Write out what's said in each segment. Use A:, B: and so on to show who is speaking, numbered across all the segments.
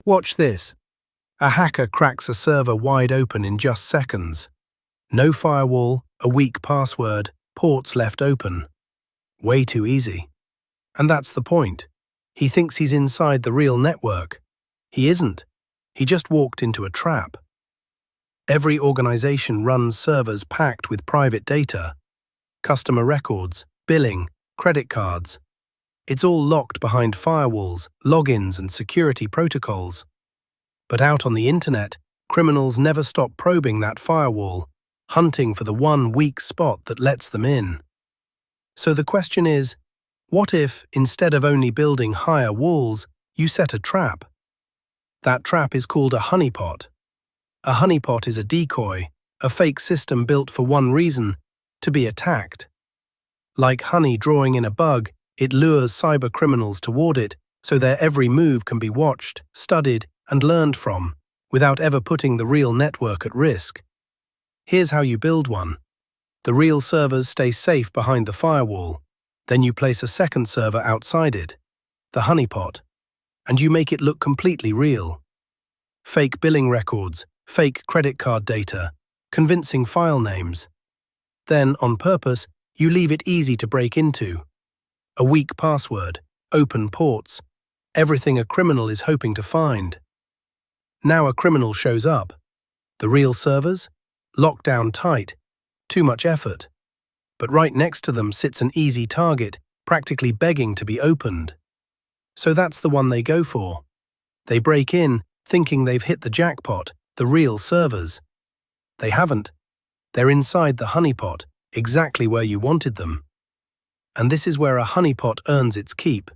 A: Watch this. A hacker cracks a server wide open in just seconds. No firewall, a weak password, ports left open. Way too easy. And that's the point. He thinks he's inside the real network. He isn't. He just walked into a trap. Every organization runs servers packed with private data, customer records, billing, credit cards. It's all locked behind firewalls, logins, and security protocols. But out on the internet, criminals never stop probing that firewall, hunting for the one weak spot that lets them in. So the question is, what if, instead of only building higher walls, you set a trap? That trap is called a honeypot. A honeypot is a decoy, a fake system built for one reason: to be attacked. Like honey drawing in a bug, it lures cybercriminals toward it so their every move can be watched, studied, and learned from, without ever putting the real network at risk. Here's how you build one. The real servers stay safe behind the firewall. Then you place a second server outside it, the honeypot, and you make it look completely real. Fake billing records, fake credit card data, convincing file names. Then, on purpose, you leave it easy to break into. A weak password, open ports, everything a criminal is hoping to find. Now a criminal shows up. The real servers? Locked down tight. Too much effort. But right next to them sits an easy target, practically begging to be opened. So that's the one they go for. They break in, thinking they've hit the jackpot, the real servers. They haven't. They're inside the honeypot, exactly where you wanted them. And this is where a honeypot earns its keep.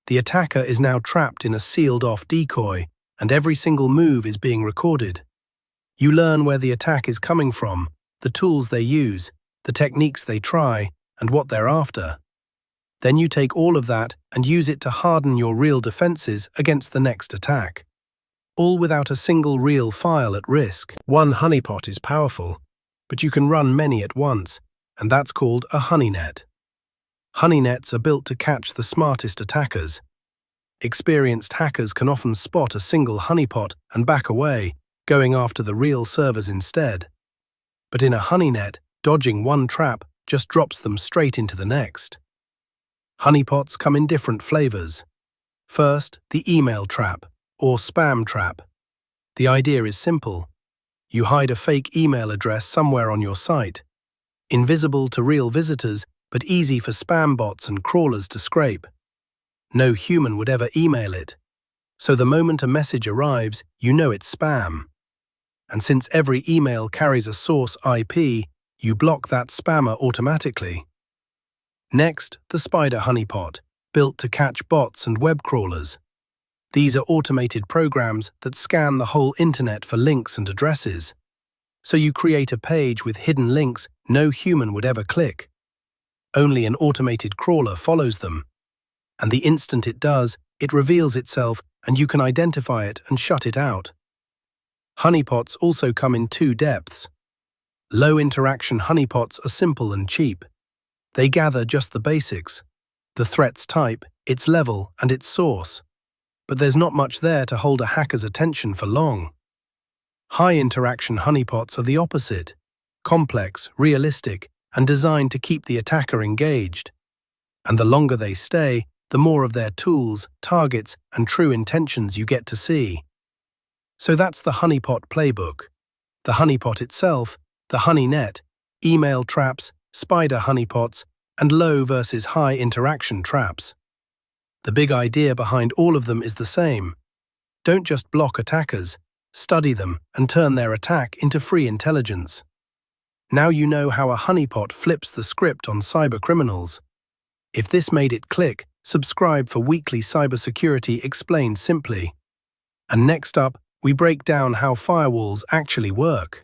A: The attacker is now trapped in a sealed-off decoy, and every single move is being recorded. You learn where the attack is coming from, the tools they use, the techniques they try, and what they're after. Then you take all of that and use it to harden your real defenses against the next attack. All without a single real file at risk. One honeypot is powerful, but you can run many at once, and that's called a honeynet. Honeynets are built to catch the smartest attackers. Experienced hackers can often spot a single honeypot and back away, going after the real servers instead. But in a honeynet, dodging one trap just drops them straight into the next. Honeypots come in different flavors. First, the email trap, or spam trap. The idea is simple. You hide a fake email address somewhere on your site, invisible to real visitors, but easy for spam bots and crawlers to scrape. No human would ever email it, so the moment a message arrives, you know it's spam. And since every email carries a source IP, you block that spammer automatically. Next, the spider honeypot, built to catch bots and web crawlers. These are automated programs that scan the whole internet for links and addresses. So you create a page with hidden links no human would ever click. Only an automated crawler follows them. And the instant it does, it reveals itself and you can identify it and shut it out. Honeypots also come in two depths. Low-interaction honeypots are simple and cheap. They gather just the basics: the threat's type, its level, and its source. But there's not much there to hold a hacker's attention for long. High-interaction honeypots are the opposite: complex, realistic, and designed to keep the attacker engaged. And the longer they stay, the more of their tools, targets, and true intentions you get to see. So that's the honeypot playbook. The honeypot itself, the honeynet, email traps, spider honeypots, and low versus high interaction traps. The big idea behind all of them is the same. Don't just block attackers, study them and turn their attack into free intelligence. Now you know how a honeypot flips the script on cybercriminals. If this made it click, subscribe for weekly cybersecurity explained simply. And next up, we break down how firewalls actually work.